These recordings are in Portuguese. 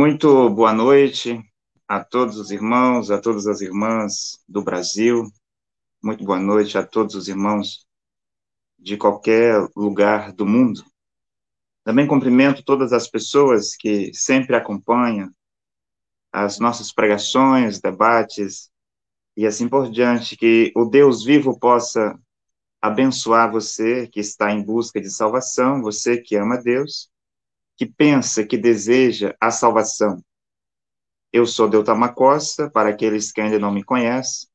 Muito boa noite a todos os irmãos, a todas as irmãs do Brasil. Muito boa noite a todos os irmãos de qualquer lugar do mundo. Também cumprimento todas as pessoas que sempre acompanham as nossas pregações, debates e assim por diante. Que o Deus vivo possa abençoar você que está em busca de salvação, você que ama Deus, que pensa, que deseja a salvação. Eu sou Deutamar Costa, para aqueles que ainda não me conhecem,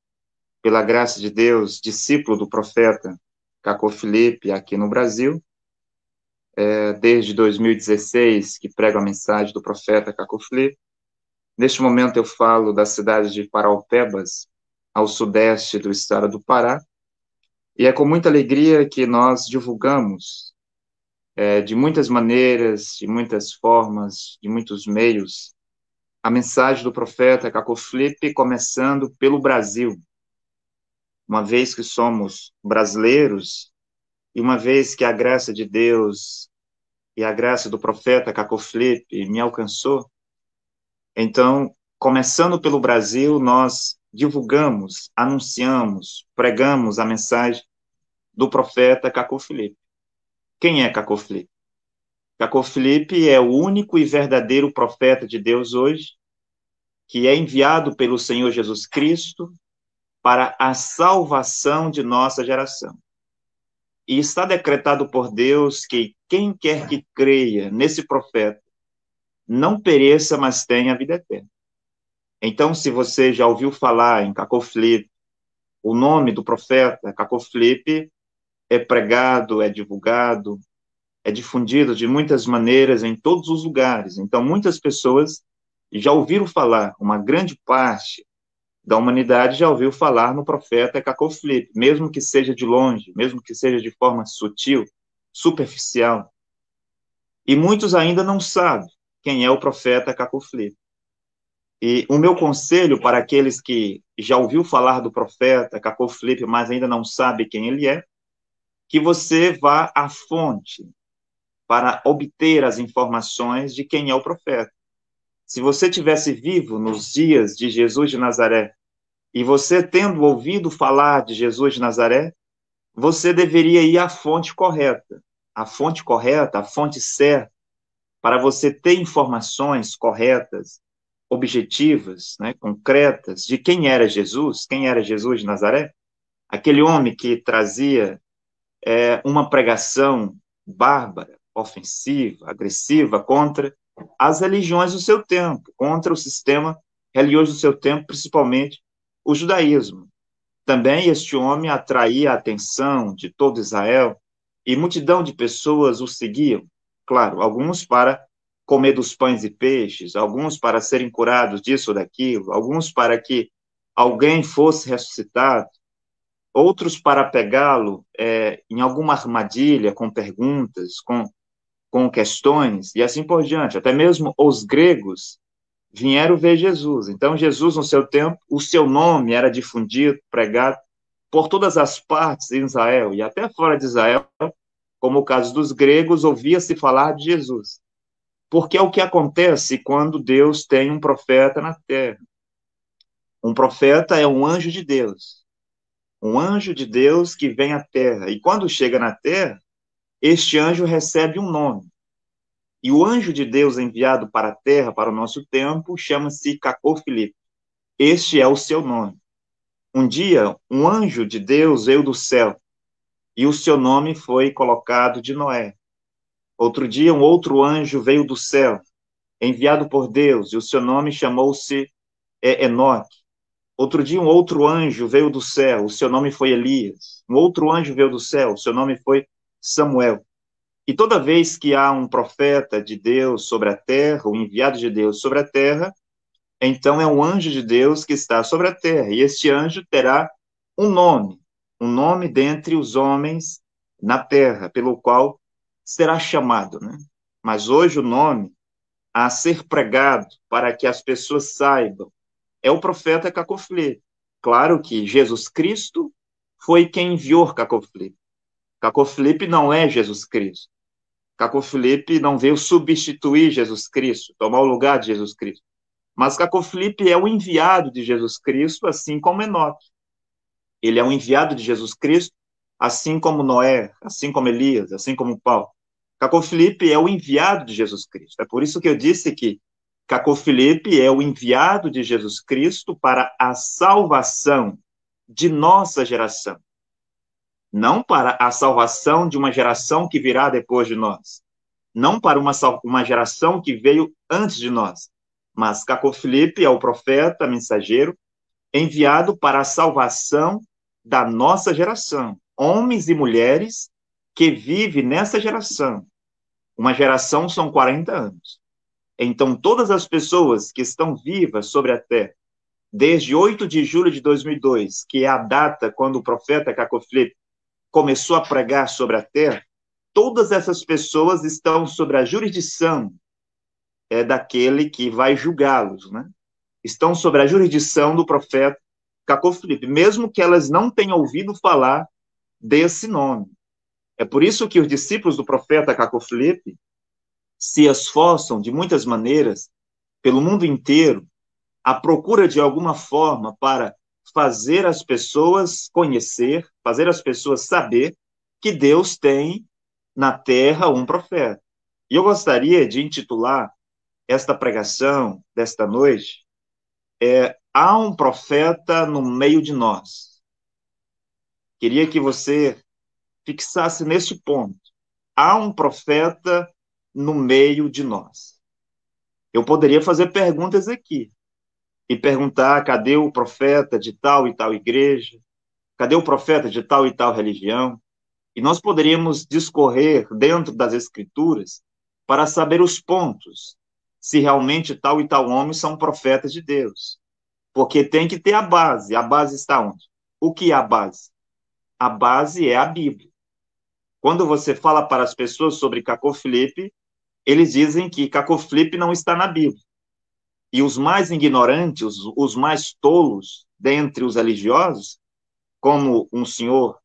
pela graça de Deus, discípulo do profeta Caco Felipe aqui no Brasil, desde 2016 que prego a mensagem do profeta Caco Felipe. Neste momento eu falo da cidade de Paraupebas, ao sudeste do estado do Pará, e é com muita alegria que nós divulgamos, de muitas maneiras, de muitas formas, de muitos meios, a mensagem do profeta Caco Felipe, começando pelo Brasil. Uma vez que somos brasileiros, e uma vez que a graça de Deus e a graça do profeta Caco Felipe me alcançou, então, começando pelo Brasil, nós divulgamos, anunciamos, pregamos a mensagem do profeta Caco Felipe. Quem é Caco Felipe? Caco Felipe é o único e verdadeiro profeta de Deus hoje, que é enviado pelo Senhor Jesus Cristo para a salvação de nossa geração. E está decretado por Deus que quem quer que creia nesse profeta não pereça, mas tenha a vida eterna. Então, se você já ouviu falar em Caco Felipe, o nome do profeta Caco Felipe é pregado, é divulgado, é difundido de muitas maneiras em todos os lugares. Então, muitas pessoas já ouviram falar, uma grande parte da humanidade já ouviu falar no profeta Caco Felipe, mesmo que seja de longe, mesmo que seja de forma sutil, superficial. E muitos ainda não sabem quem é o profeta Caco Felipe. E o meu conselho para aqueles que já ouviu falar do profeta Caco Felipe, mas ainda não sabe quem ele é, que você vá à fonte para obter as informações de quem é o profeta. Se você tivesse vivo nos dias de Jesus de Nazaré, e você tendo ouvido falar de Jesus de Nazaré, você deveria ir à fonte correta. A fonte correta, a fonte certa, para você ter informações corretas, objetivas, né, concretas, de quem era Jesus de Nazaré, aquele homem que trazia uma pregação bárbara, ofensiva, agressiva contra as religiões do seu tempo, contra o sistema religioso do seu tempo, principalmente o judaísmo. Também este homem atraía a atenção de todo Israel e multidão de pessoas o seguiam. Claro, alguns para comer dos pães e peixes, alguns para serem curados disso ou daquilo, alguns para que alguém fosse ressuscitado, outros para pegá-lo em alguma armadilha, com perguntas, com questões, e assim por diante. Até mesmo os gregos vieram ver Jesus. Então, Jesus, no seu tempo, o seu nome era difundido, pregado por todas as partes em Israel, e até fora de Israel, como o caso dos gregos, ouvia-se falar de Jesus. Porque é o que acontece quando Deus tem um profeta na terra. Um profeta é um anjo de Deus. Um anjo de Deus que vem à terra. E quando chega na terra, este anjo recebe um nome. E o anjo de Deus enviado para a terra, para o nosso tempo, chama-se Caco Felipe. Este é o seu nome. Um dia, um anjo de Deus veio do céu e o seu nome foi colocado de Noé. Outro dia, um outro anjo veio do céu, enviado por Deus, e o seu nome chamou-se Enoque. Outro dia, um outro anjo veio do céu, o seu nome foi Elias. Um outro anjo veio do céu, o seu nome foi Samuel. E toda vez que há um profeta de Deus sobre a terra, um enviado de Deus sobre a terra, então é um anjo de Deus que está sobre a terra. E este anjo terá um nome dentre os homens na terra, pelo qual será chamado, né? Mas hoje o nome a ser pregado para que as pessoas saibam é o profeta Caco Felipe. Claro que Jesus Cristo foi quem enviou Caco Felipe. Caco Felipe não é Jesus Cristo. Caco Filipe não veio substituir Jesus Cristo, tomar o lugar de Jesus Cristo. Mas Caco Filipe é o enviado de Jesus Cristo, assim como Enoque. Ele é um enviado de Jesus Cristo, assim como Noé, assim como Elias, assim como Paulo. Caco Filipe é o enviado de Jesus Cristo. É por isso que eu disse que Caco Filipe é o enviado de Jesus Cristo para a salvação de nossa geração. Não para a salvação de uma geração que virá depois de nós. Não para uma geração que veio antes de nós. Mas Caco Filipe é o profeta, mensageiro, enviado para a salvação da nossa geração. Homens e mulheres que vivem nessa geração. Uma geração são 40 anos. Então, todas as pessoas que estão vivas sobre a terra, desde 8 de julho de 2002, que é a data quando o profeta Caco Filipe começou a pregar sobre a terra, todas essas pessoas estão sobre a jurisdição daquele que vai julgá-los, né? Estão sobre a jurisdição do profeta Caco Filipe, mesmo que elas não tenham ouvido falar desse nome. É por isso que os discípulos do profeta Caco Filipe se esforçam de muitas maneiras, pelo mundo inteiro, à procura de alguma forma para fazer as pessoas conhecer, fazer as pessoas saber que Deus tem na terra um profeta. E eu gostaria de intitular esta pregação desta noite, há um profeta no meio de nós. Queria que você fixasse neste ponto. Há um profeta no meio de nós. Eu poderia fazer perguntas aqui e perguntar: cadê o profeta de tal e tal igreja? Cadê o profeta de tal e tal religião? E nós poderíamos discorrer dentro das escrituras para saber os pontos, se realmente tal e tal homem são profetas de Deus. Porque tem que ter a base. A base está onde? O que é a base? A base é a Bíblia. Quando você fala para as pessoas sobre Caco Filipe, eles dizem que Caco Filipe não está na Bíblia. E os mais ignorantes, os mais tolos dentre os religiosos, como um senhor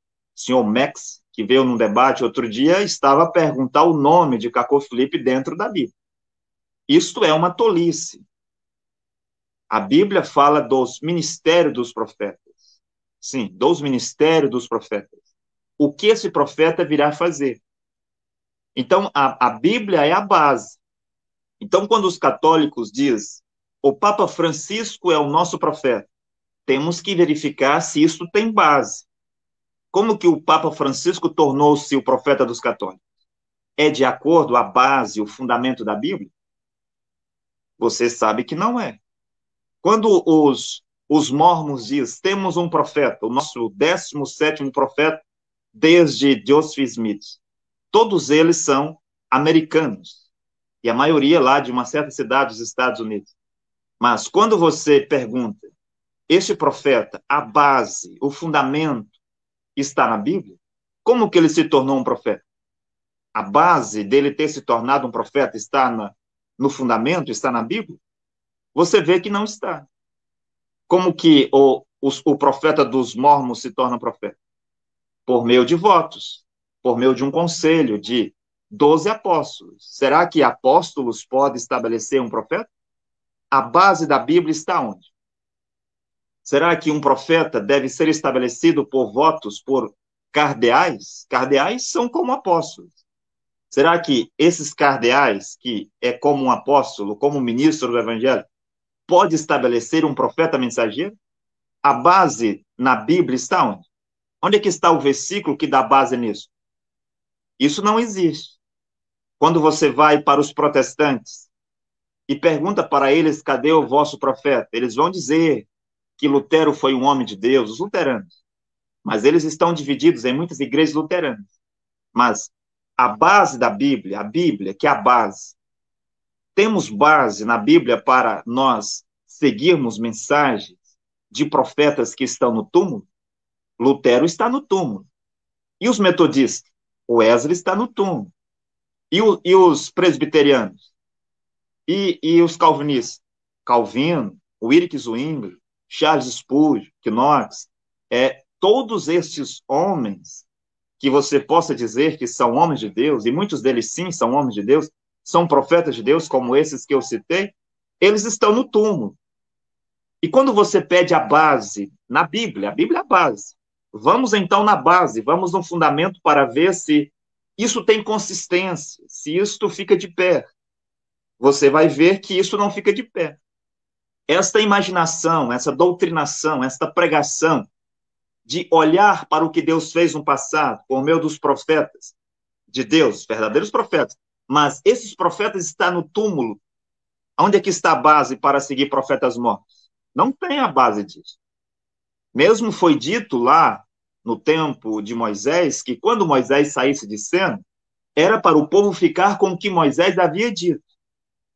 Max, que veio num debate outro dia, estava a perguntar o nome de Caco Filipe dentro da Bíblia. Isto é uma tolice. A Bíblia fala dos ministérios dos profetas. Sim, dos ministérios dos profetas. O que esse profeta virá fazer? Então, a Bíblia é a base. Então, quando os católicos dizem o Papa Francisco é o nosso profeta, temos que verificar se isso tem base. Como que o Papa Francisco tornou-se o profeta dos católicos? É de acordo a base, o fundamento da Bíblia? Você sabe que não é. Quando os mormons dizem, temos um profeta, o nosso 17º profeta, desde Joseph Smith, todos eles são americanos, e a maioria lá de uma certa cidade dos Estados Unidos. Mas quando você pergunta, este profeta, a base, o fundamento, está na Bíblia? Como que ele se tornou um profeta? A base dele ter se tornado um profeta está no fundamento, está na Bíblia? Você vê que não está. Como que o profeta dos mormons se torna profeta? Por meio de votos, por meio de um conselho de 12 apóstolos. Será que apóstolos podem estabelecer um profeta? A base da Bíblia está onde? Será que um profeta deve ser estabelecido por votos, por cardeais? Cardeais são como apóstolos. Será que esses cardeais, que é como um apóstolo, como um ministro do evangelho, pode estabelecer um profeta mensageiro? A base na Bíblia está onde? Onde é que está o versículo que dá base nisso? Isso não existe. Quando você vai para os protestantes e pergunta para eles, cadê o vosso profeta? Eles vão dizer que Lutero foi um homem de Deus, os luteranos. Mas eles estão divididos em muitas igrejas luteranas. Mas a base da Bíblia, a Bíblia, que é a base, temos base na Bíblia para nós seguirmos mensagens de profetas que estão no túmulo? Lutero está no túmulo. E os metodistas? O Wesley está no túmulo. E os presbiterianos? E os calvinistas? Calvino, Wilkes Zwingli, Charles Spurgeon, Knox, todos estes homens que você possa dizer que são homens de Deus, e muitos deles sim são homens de Deus, são profetas de Deus, como esses que eu citei, eles estão no túmulo. E quando você pede a base na Bíblia, a Bíblia é a base. Vamos então na base, vamos no fundamento para ver se isso tem consistência, se isto fica de pé. Você vai ver que isso não fica de pé. Esta imaginação, essa doutrinação, esta pregação de olhar para o que Deus fez no passado, por meio dos profetas de Deus, verdadeiros profetas, mas esses profetas estão no túmulo. Onde é que está a base para seguir profetas mortos? Não tem a base disso. Mesmo foi dito lá, no tempo de Moisés, que quando Moisés saísse de cena, era para o povo ficar com o que Moisés havia dito,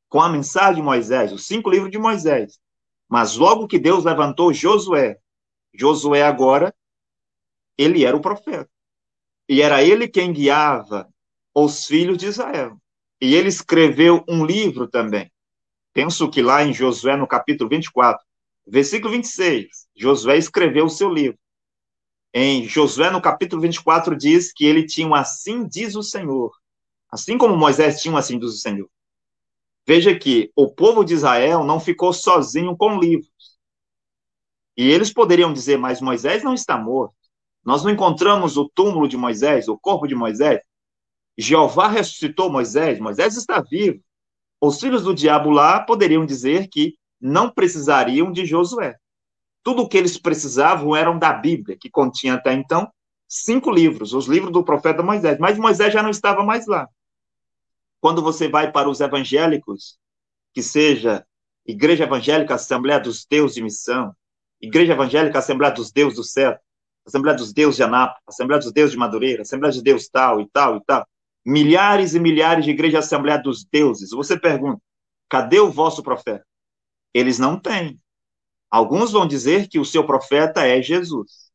com a mensagem de Moisés, os 5 livros de Moisés. Mas logo que Deus levantou Josué agora, ele era o profeta. E era ele quem guiava os filhos de Israel. E ele escreveu um livro também. Penso que lá em Josué, no capítulo 24, versículo 26, Josué escreveu o seu livro. Em Josué, no capítulo 24, diz que ele tinha um assim diz o Senhor. Assim como Moisés tinha um assim diz o Senhor. Veja que o povo de Israel não ficou sozinho com livros. E eles poderiam dizer, mas Moisés não está morto. Nós não encontramos o túmulo de Moisés, o corpo de Moisés. Jeová ressuscitou Moisés, Moisés está vivo. Os filhos do diabo lá poderiam dizer que não precisariam de Josué. Tudo o que eles precisavam eram da Bíblia, que continha até então 5 livros, os livros do profeta Moisés. Mas Moisés já não estava mais lá. Quando você vai para os evangélicos, que seja Igreja Evangélica Assembleia dos Deus de Missão, Igreja Evangélica Assembleia dos Deus do Céu, Assembleia dos Deus de Anápolis, Assembleia dos Deus de Madureira, Assembleia de Deus tal e tal e tal, milhares e milhares de igrejas Assembleia dos Deuses. Você pergunta, cadê o vosso profeta? Eles não têm. Alguns vão dizer que o seu profeta é Jesus.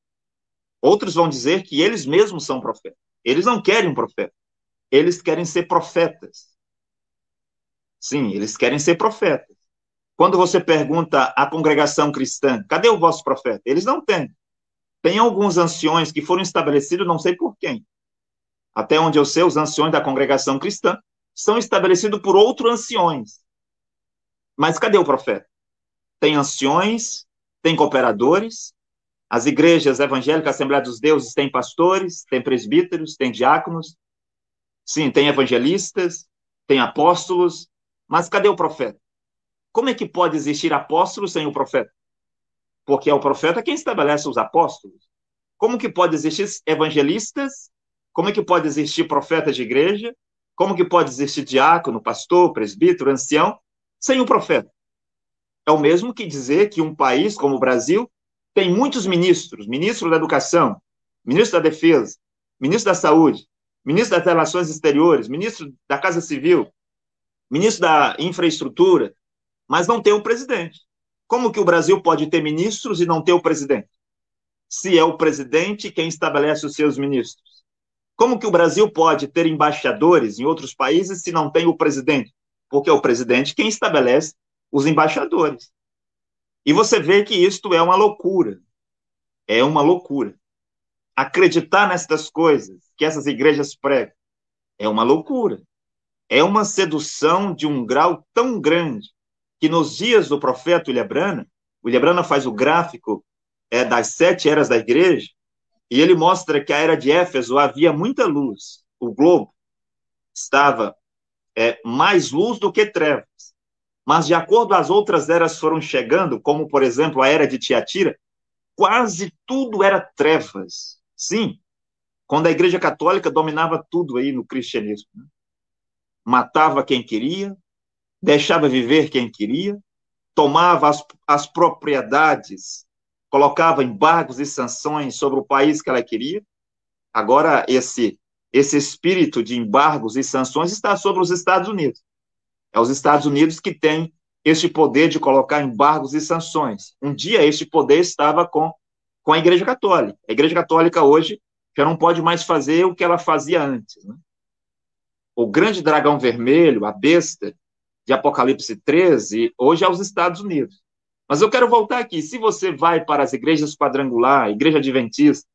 Outros vão dizer que eles mesmos são profetas. Eles não querem um profeta. Eles querem ser profetas. Sim, eles querem ser profetas. Quando você pergunta à congregação cristã, cadê o vosso profeta? Eles não têm. Tem alguns anciões que foram estabelecidos, não sei por quem. Até onde eu sei, os anciões da congregação cristã são estabelecidos por outros anciões. Mas cadê o profeta? Tem anciões, tem cooperadores, as igrejas evangélicas, Assembleia dos Deuses, tem pastores, tem presbíteros, tem diáconos, sim, tem evangelistas, tem apóstolos, mas cadê o profeta? Como é que pode existir apóstolo sem o profeta? Porque é o profeta quem estabelece os apóstolos. Como que pode existir evangelistas? Como é que pode existir profeta de igreja? Como que pode existir diácono, pastor, presbítero, ancião, sem o profeta? É o mesmo que dizer que um país como o Brasil tem muitos ministros, ministro da Educação, ministro da Defesa, ministro da Saúde, ministro das Relações Exteriores, ministro da Casa Civil, ministro da Infraestrutura, mas não tem o presidente. Como que o Brasil pode ter ministros e não ter o presidente? Se é o presidente quem estabelece os seus ministros. Como que o Brasil pode ter embaixadores em outros países se não tem o presidente? Porque é o presidente quem estabelece os embaixadores. E você vê que isto é uma loucura. É uma loucura. Acreditar nestas coisas que essas igrejas pregam é uma loucura. É uma sedução de um grau tão grande que nos dias do profeta William Branham faz o gráfico das 7 eras da igreja, e ele mostra que a era de Éfeso havia muita luz. O globo estava mais luz do que trevas. Mas, de acordo as outras eras foram chegando, como, por exemplo, a era de Tiatira, quase tudo era trevas. Sim, quando a Igreja Católica dominava tudo aí no cristianismo. Né? Matava quem queria, deixava viver quem queria, tomava as propriedades, colocava embargos e sanções sobre o país que ela queria. Agora, esse espírito de embargos e sanções está sobre os Estados Unidos. É os Estados Unidos que têm este poder de colocar embargos e sanções. Um dia, este poder estava com a Igreja Católica. A Igreja Católica hoje já não pode mais fazer o que ela fazia antes. Né? O grande dragão vermelho, a besta de Apocalipse 13, hoje é os Estados Unidos. Mas eu quero voltar aqui. Se você vai para as igrejas quadrangular, Igreja Adventista,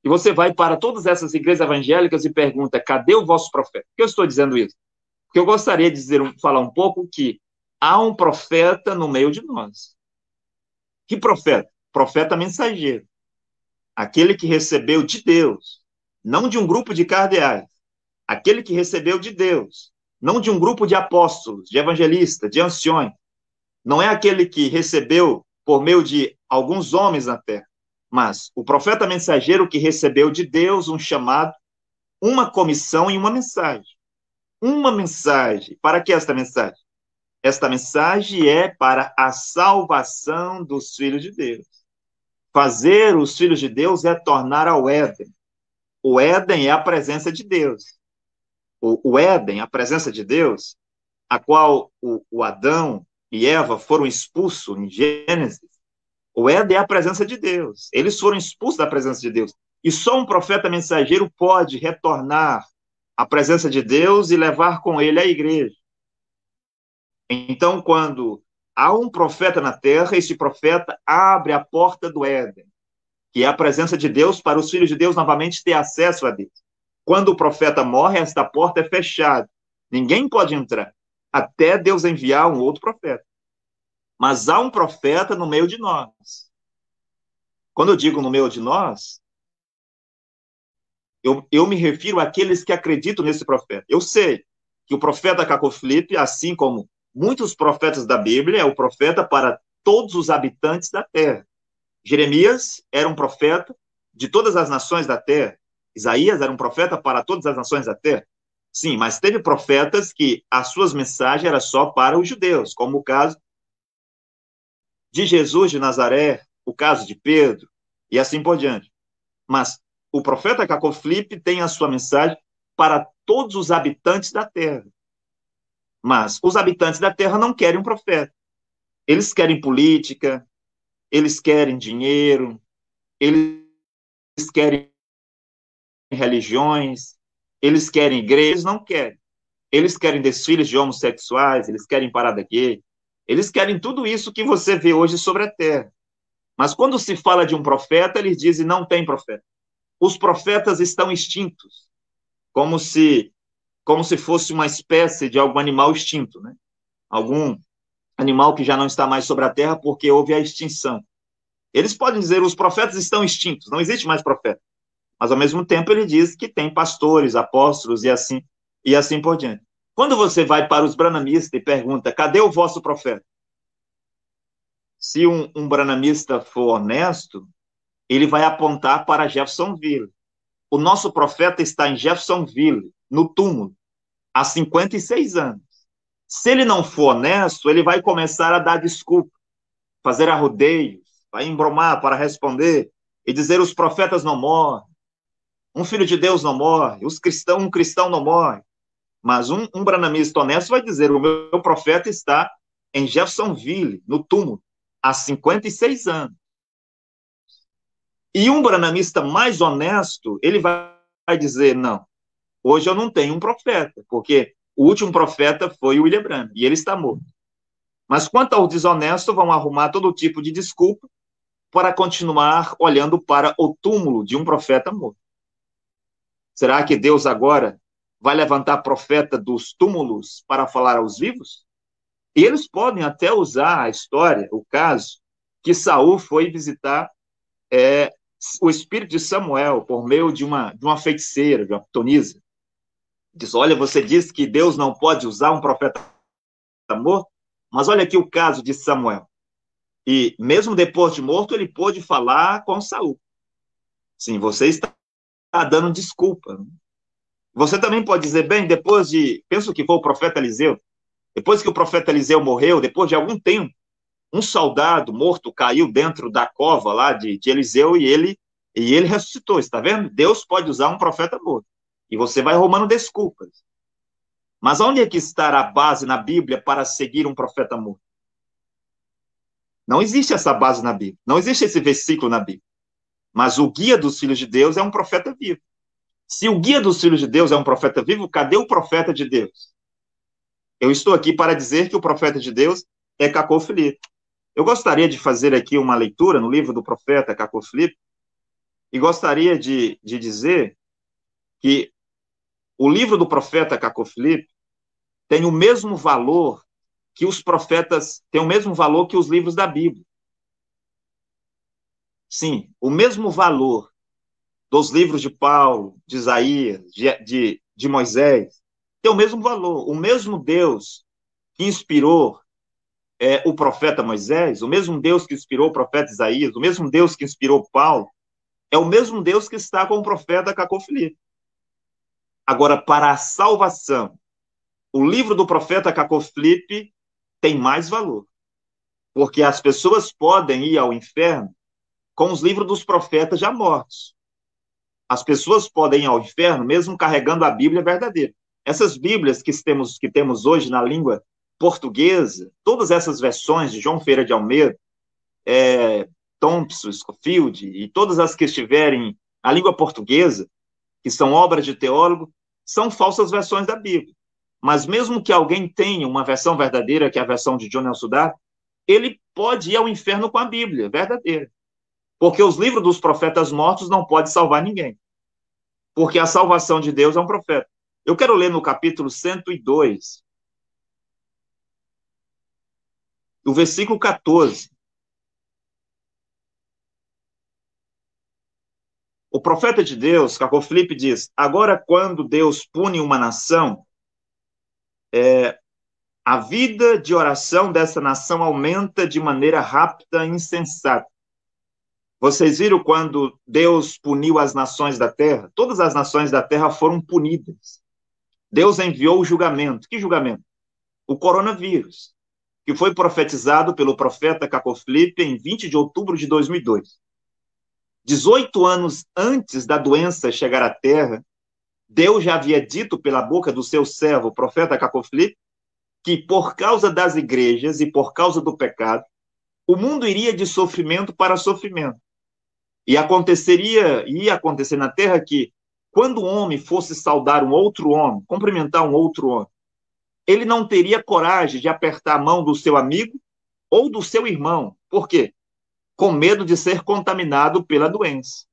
E você vai para todas essas igrejas evangélicas e pergunta, cadê o vosso profeta? Por que eu estou dizendo isso? Porque eu gostaria de falar um pouco que há um profeta no meio de nós. Que profeta? Profeta mensageiro. Aquele que recebeu de Deus, não de um grupo de cardeais. Aquele que recebeu de Deus, não de um grupo de apóstolos, de evangelistas, de anciões. Não é aquele que recebeu por meio de alguns homens na terra, mas o profeta mensageiro que recebeu de Deus um chamado, uma comissão e uma mensagem. Uma mensagem. Para que esta mensagem? Esta mensagem é para a salvação dos filhos de Deus. Fazer os filhos de Deus é tornar ao Éden. O Éden é a presença de Deus. O Éden, a presença de Deus, a qual o Adão e Eva foram expulsos em Gênesis, o Éden é a presença de Deus. Eles foram expulsos da presença de Deus. E só um profeta mensageiro pode retornar à presença de Deus e levar com ele a igreja. Então, quando há um profeta na terra, esse profeta abre a porta do Éden, que é a presença de Deus, para os filhos de Deus novamente ter acesso a Deus. Quando o profeta morre, esta porta é fechada. Ninguém pode entrar, até Deus enviar um outro profeta. Mas há um profeta no meio de nós. Quando eu digo no meio de nós, eu me refiro àqueles que acreditam nesse profeta. Eu sei que o profeta Cacó Filipe, assim como muitos profetas da Bíblia, é o profeta para todos os habitantes da terra. Jeremias era um profeta de todas as nações da terra. Isaías era um profeta para todas as nações da terra. Sim, mas teve profetas que as suas mensagens eram só para os judeus, como o caso de Jesus de Nazaré, o caso de Pedro, e assim por diante. Mas o profeta Cacó Filipe tem a sua mensagem para todos os habitantes da terra. Mas os habitantes da terra não querem um profeta. Eles querem política, eles querem dinheiro, eles querem religiões, eles querem igrejas, não querem. Eles querem desfiles de homossexuais, eles querem parada gay, eles querem tudo isso que você vê hoje sobre a terra. Mas quando se fala de um profeta, eles dizem não tem profeta. Os profetas estão extintos, como se fosse uma espécie de algum animal extinto, né? Algum animal que já não está mais sobre a terra porque houve a extinção. Eles podem dizer os profetas estão extintos, não existe mais profeta. Mas, ao mesmo tempo, ele diz que tem pastores, apóstolos e assim por diante. Quando você vai para os branamistas e pergunta, cadê o vosso profeta? Se um branamista for honesto, ele vai apontar para Jeffersonville. O nosso profeta está em Jeffersonville, no túmulo, há 56 anos. Se ele não for honesto, ele vai começar a dar desculpa, fazer arrodeios, vai embromar para responder e dizer os profetas não morrem, um filho de Deus não morre, um cristão não morre. Mas um branamista honesto vai dizer, o meu profeta está em Jeffersonville, no túmulo, há 56 anos. E um branamista mais honesto, ele vai dizer, não, hoje eu não tenho um profeta, porque o último profeta foi o William Branham, e ele está morto. Mas quanto ao desonesto, vão arrumar todo tipo de desculpa para continuar olhando para o túmulo de um profeta morto. Será que Deus agora vai levantar profeta dos túmulos para falar aos vivos? E eles podem até usar a história, o caso, que Saul foi visitar o espírito de Samuel por meio de uma feiticeira, de uma pitonisa. Diz, olha, você disse que Deus não pode usar um profeta morto, mas olha aqui o caso de Samuel. E mesmo depois de morto, ele pôde falar com Saul. Sim, você está dando desculpa. Você também pode dizer, bem, penso que foi o profeta Eliseu, depois que o profeta Eliseu morreu, depois de algum tempo, um soldado morto caiu dentro da cova lá de Eliseu e ele ressuscitou, está vendo? Deus pode usar um profeta morto. E você vai arrumando desculpas. Mas onde é que está a base na Bíblia para seguir um profeta morto? Não existe essa base na Bíblia. Não existe esse versículo na Bíblia. Mas o guia dos filhos de Deus é um profeta vivo. Se o guia dos filhos de Deus é um profeta vivo, cadê o profeta de Deus? Eu estou aqui para dizer que o profeta de Deus é Cacó Filipe. Eu gostaria de fazer aqui uma leitura no livro do profeta Cacó Filipe. e gostaria de dizer que o livro do profeta Cacofilipe tem o mesmo valor que os profetas, tem o mesmo valor que os livros da Bíblia. Sim, o mesmo valor dos livros de Paulo, de Isaías, de Moisés, tem o mesmo valor. O mesmo Deus que inspirou o profeta Moisés, o mesmo Deus que inspirou o profeta Isaías, o mesmo Deus que inspirou Paulo, é o mesmo Deus que está com o profeta Cacofilipe. Agora, para a salvação, o livro do profeta Cacofilipe tem mais valor, porque as pessoas podem ir ao inferno com os livros dos profetas já mortos. As pessoas podem ir ao inferno mesmo carregando a Bíblia verdadeira. Essas Bíblias que temos hoje na língua portuguesa, todas essas versões de João Ferreira de Almeida, Thompson, Scofield, e todas as que estiverem na língua portuguesa, que são obras de teólogo, são falsas versões da Bíblia. Mas mesmo que alguém tenha uma versão verdadeira, que é a versão de John Nelson Darby, ele pode ir ao inferno com a Bíblia verdadeira. Porque os livros dos profetas mortos não podem salvar ninguém. Porque a salvação de Deus é um profeta. Eu quero ler no capítulo 102, o versículo 14. O profeta de Deus, Cacofilipe, diz: agora, quando Deus pune uma nação, a vida de oração dessa nação aumenta de maneira rápida e insensata. Vocês viram quando Deus puniu as nações da terra? Todas as nações da terra foram punidas. Deus enviou o julgamento. Que julgamento? O coronavírus, que foi profetizado pelo profeta Cacofilipe em 20 de outubro de 2002. 18 anos antes da doença chegar à terra, Deus já havia dito pela boca do seu servo, o profeta Cacofilipe, que por causa das igrejas e por causa do pecado, o mundo iria de sofrimento para sofrimento. E ia acontecer na terra que, quando um homem fosse saudar um outro homem, cumprimentar um outro homem, ele não teria coragem de apertar a mão do seu amigo ou do seu irmão. Por quê? Com medo de ser contaminado pela doença.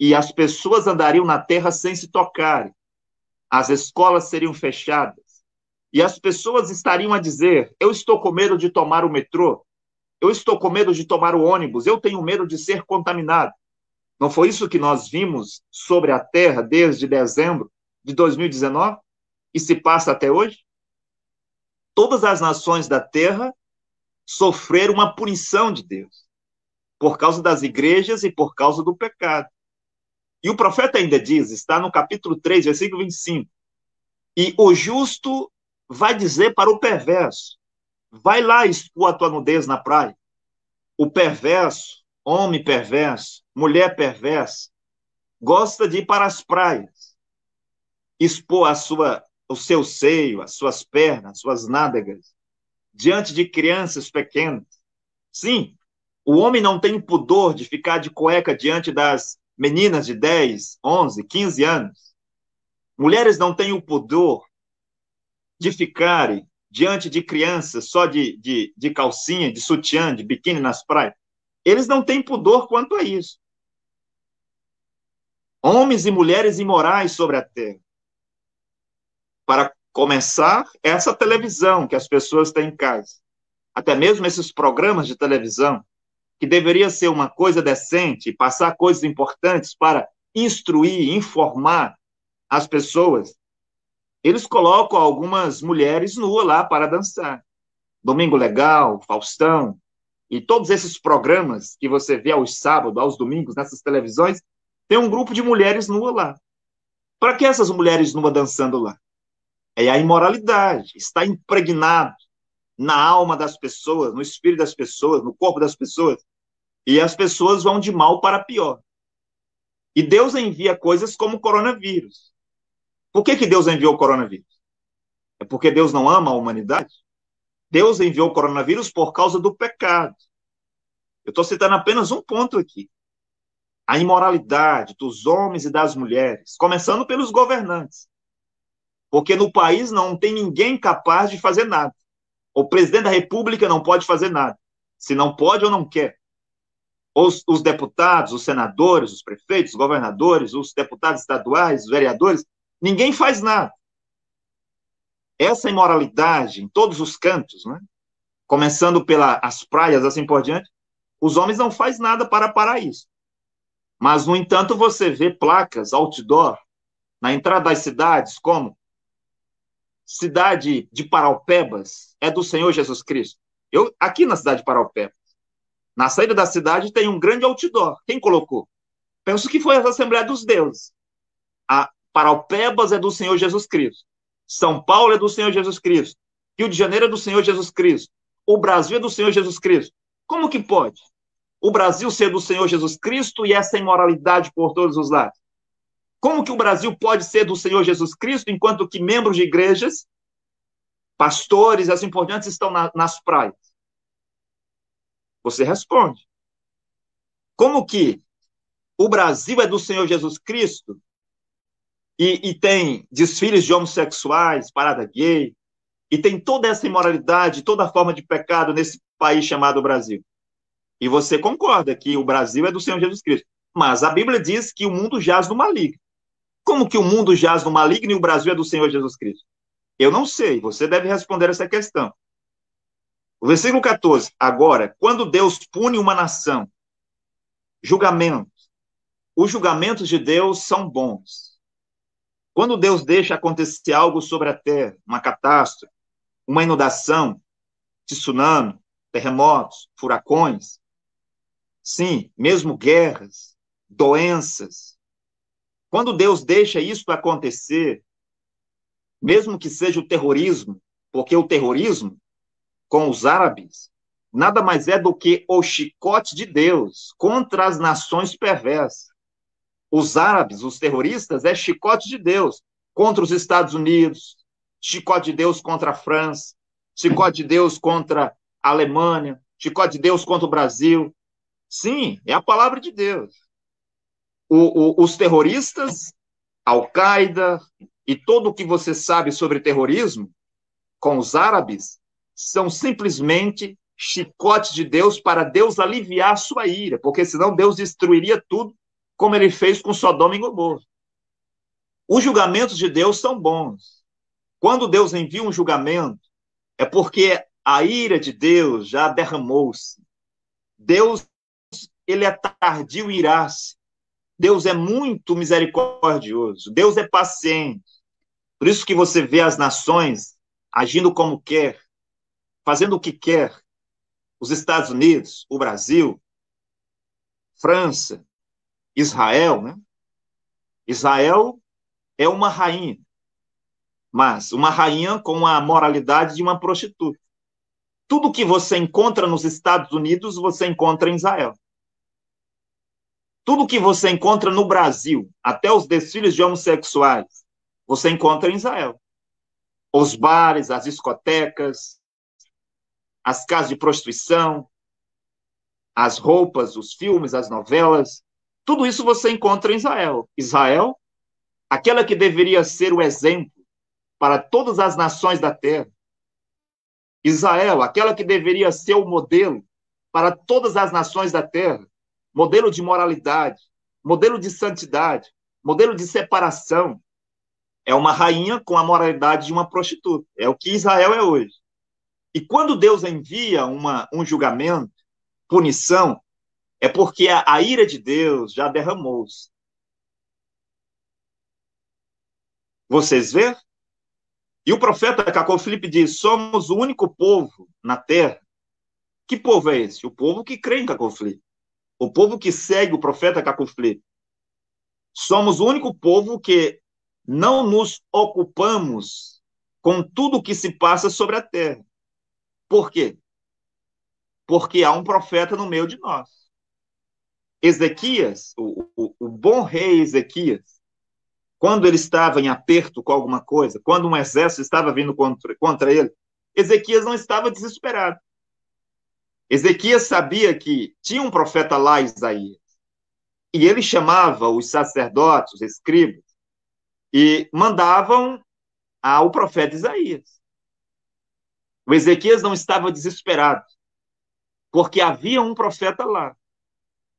E as pessoas andariam na terra sem se tocarem. As escolas seriam fechadas. E as pessoas estariam a dizer: eu estou com medo de tomar o metrô, eu estou com medo de tomar o ônibus, eu tenho medo de ser contaminado. Não foi isso que nós vimos sobre a terra desde dezembro de 2019 e se passa até hoje? Todas as nações da terra sofreram uma punição de Deus por causa das igrejas e por causa do pecado. E o profeta ainda diz, está no capítulo 3, versículo 25, e o justo vai dizer para o perverso: vai lá expor a tua nudez na praia. O perverso, homem perverso, mulher perversa, gosta de ir para as praias, expor o seu seio, as suas pernas, as suas nádegas, diante de crianças pequenas. Sim, o homem não tem pudor de ficar de cueca diante das meninas de 10, 11, 15 anos. Mulheres não têm o pudor de ficarem diante de crianças só de calcinha, de sutiã, de biquíni nas praias. Eles não têm pudor quanto a isso. Homens e mulheres imorais sobre a terra. Para começar, essa televisão que as pessoas têm em casa. Até mesmo esses programas de televisão, que deveria ser uma coisa decente, passar coisas importantes para instruir, informar as pessoas, eles colocam algumas mulheres nuas lá para dançar. Domingo Legal, Faustão, e todos esses programas que você vê aos sábados, aos domingos, nessas televisões, tem um grupo de mulheres nuas lá. Para que essas mulheres nuas dançando lá? É a imoralidade, está impregnado na alma das pessoas, no espírito das pessoas, no corpo das pessoas, e as pessoas vão de mal para pior. E Deus envia coisas como o coronavírus. Por que Deus enviou o coronavírus? É porque Deus não ama a humanidade? Deus enviou o coronavírus por causa do pecado. Eu estou citando apenas um ponto aqui. A imoralidade dos homens e das mulheres, começando pelos governantes. Porque no país não tem ninguém capaz de fazer nada. O presidente da República não pode fazer nada. Se não pode ou não quer. Os deputados, os senadores, os prefeitos, os governadores, os deputados estaduais, os vereadores, ninguém faz nada. Essa imoralidade em todos os cantos, né? Começando pelas praias, assim por diante, os homens não fazem nada para parar isso. Mas, no entanto, você vê placas, outdoor, na entrada das cidades, como cidade de Paraupebas é do Senhor Jesus Cristo. Aqui na cidade de Paraupebas, na saída da cidade, tem um grande outdoor. Quem colocou? Penso que foi a Assembleia dos Deuses. A Paraupebas é do Senhor Jesus Cristo. São Paulo é do Senhor Jesus Cristo. Rio de Janeiro é do Senhor Jesus Cristo. O Brasil é do Senhor Jesus Cristo. Como que pode o Brasil ser do Senhor Jesus Cristo e essa imoralidade por todos os lados? Como que o Brasil pode ser do Senhor Jesus Cristo enquanto que membros de igrejas, pastores e assim por diante estão nas praias? Você responde. Como que o Brasil é do Senhor Jesus Cristo e tem desfiles de homossexuais, parada gay, e tem toda essa imoralidade, toda forma de pecado nesse país chamado Brasil? E você concorda que o Brasil é do Senhor Jesus Cristo. Mas a Bíblia diz que o mundo jaz no maligno. Como que o mundo jaz no maligno e o Brasil é do Senhor Jesus Cristo? Eu não sei, você deve responder essa questão. O versículo 14. Agora, quando Deus pune uma nação, julgamento. Os julgamentos de Deus são bons. Quando Deus deixa acontecer algo sobre a terra, uma catástrofe, uma inundação, tsunami, terremotos, furacões, sim, mesmo guerras, doenças, quando Deus deixa isso acontecer, mesmo que seja o terrorismo, porque o terrorismo, com os árabes, nada mais é do que o chicote de Deus contra as nações perversas. Os árabes, os terroristas, é chicote de Deus contra os Estados Unidos, chicote de Deus contra a França, chicote de Deus contra a Alemanha, chicote de Deus contra o Brasil. Sim, é a palavra de Deus. Os terroristas, Al-Qaeda e tudo o que você sabe sobre terrorismo, com os árabes, são simplesmente chicotes de Deus para Deus aliviar a sua ira, porque senão Deus destruiria tudo, como ele fez com Sodoma e Gomorra. Os julgamentos de Deus são bons. Quando Deus envia um julgamento, é porque a ira de Deus já derramou-se. Deus, ele é tardio em irar-se. Deus é muito misericordioso. Deus é paciente. Por isso que você vê as nações agindo como quer, fazendo o que quer. Os Estados Unidos, o Brasil, França, Israel, né? Israel é uma rainha, mas uma rainha com a moralidade de uma prostituta. Tudo que você encontra nos Estados Unidos, você encontra em Israel. Tudo que você encontra no Brasil, até os desfiles de homossexuais, você encontra em Israel. Os bares, as discotecas, as casas de prostituição, as roupas, os filmes, as novelas, tudo isso você encontra em Israel. Israel, aquela que deveria ser o exemplo para todas as nações da terra. Israel, aquela que deveria ser o modelo para todas as nações da terra. Modelo de moralidade, modelo de santidade, modelo de separação. É uma rainha com a moralidade de uma prostituta. É o que Israel é hoje. E quando Deus envia um julgamento, punição, é porque a ira de Deus já derramou-se. Vocês vê? E o profeta Cacau Filipe diz, somos o único povo na terra. Que povo é esse? O povo que crê em Cacau Filipe. O povo que segue o profeta Cacau Filipe. Somos o único povo que não nos ocupamos com tudo o que se passa sobre a terra. Por quê? Porque há um profeta no meio de nós. Ezequias, o bom rei Ezequias, quando ele estava em aperto com alguma coisa, quando um exército estava vindo contra ele, Ezequias não estava desesperado. Ezequias sabia que tinha um profeta lá, Isaías, e ele chamava os sacerdotes, os escribas, e mandavam ao profeta Isaías. O Ezequias não estava desesperado, porque havia um profeta lá.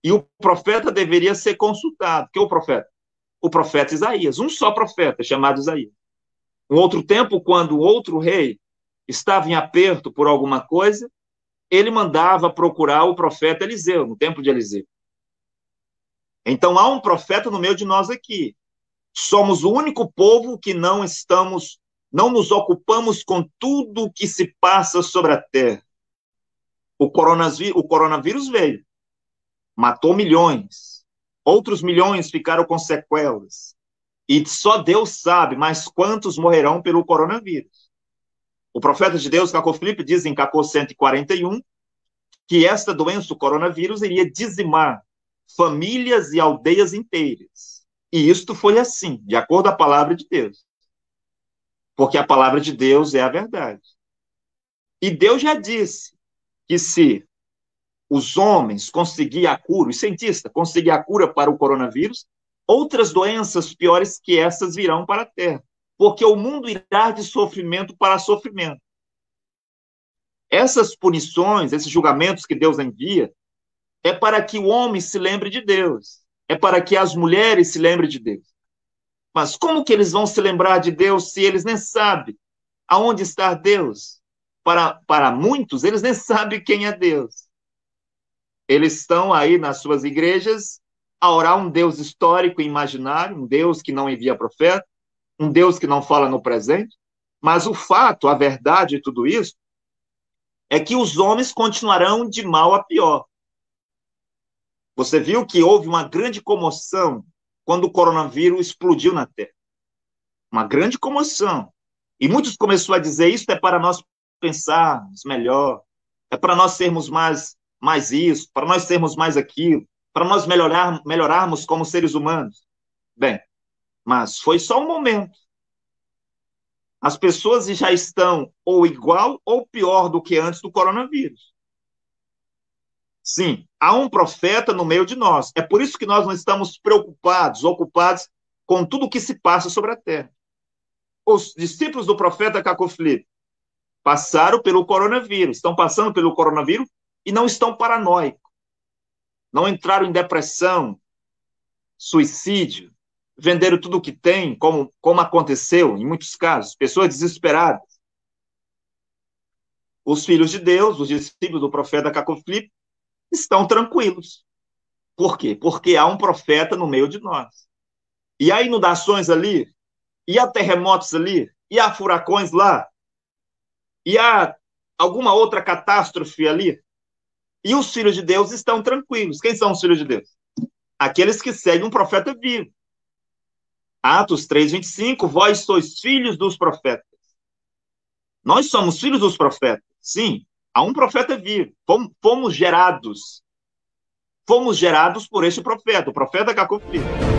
E o profeta deveria ser consultado. Que é o profeta? O profeta Isaías, um só profeta, chamado Isaías. Um outro tempo, quando outro rei estava em aperto por alguma coisa, ele mandava procurar o profeta Eliseu, no tempo de Eliseu. Então há um profeta no meio de nós aqui. Somos o único povo que não nos ocupamos com tudo que se passa sobre a terra. O coronavírus veio, matou milhões, outros milhões ficaram com sequelas, e só Deus sabe mais quantos morrerão pelo coronavírus. O profeta de Deus, Cacô Filipe, diz em Cacô 141 que esta doença, o coronavírus, iria dizimar famílias e aldeias inteiras. E isto foi assim, de acordo com a palavra de Deus. Porque a palavra de Deus é a verdade. E Deus já disse que se os homens conseguirem a cura, os cientistas conseguirem a cura para o coronavírus, outras doenças piores que essas virão para a Terra. Porque o mundo irá de sofrimento para sofrimento. Essas punições, esses julgamentos que Deus envia, é para que o homem se lembre de Deus. É para que as mulheres se lembrem de Deus. Mas como que eles vão se lembrar de Deus se eles nem sabem aonde está Deus? Para muitos, eles nem sabem quem é Deus. Eles estão aí nas suas igrejas a orar um Deus histórico e imaginário, um Deus que não envia profeta, um Deus que não fala no presente. Mas o fato, a verdade de tudo isso, é que os homens continuarão de mal a pior. Você viu que houve uma grande comoção quando o coronavírus explodiu na Terra. Uma grande comoção. E muitos começaram a dizer, isso é para nós pensarmos melhor, é para nós sermos mais isso, para nós sermos mais aquilo, para nós melhorarmos como seres humanos. Bem, mas foi só um momento. As pessoas já estão ou igual ou pior do que antes do coronavírus. Sim, há um profeta no meio de nós. É por isso que nós não estamos preocupados, ocupados com tudo o que se passa sobre a terra. Os discípulos do profeta Cacô Filipe passaram pelo coronavírus, estão passando pelo coronavírus e não estão paranoicos. Não entraram em depressão, suicídio, venderam tudo o que tem, como aconteceu em muitos casos, pessoas desesperadas. Os filhos de Deus, os discípulos do profeta Cacô Filipe, estão tranquilos. Por quê? Porque há um profeta no meio de nós. E há inundações ali, e há terremotos ali, e há furacões lá, e há alguma outra catástrofe ali, e os filhos de Deus estão tranquilos. Quem são os filhos de Deus? Aqueles que seguem um profeta vivo. Atos 3:25, vós sois filhos dos profetas. Nós somos filhos dos profetas. Sim, há um profeta vivo. Fomos gerados por este profeta, o profeta Cacô Filipe.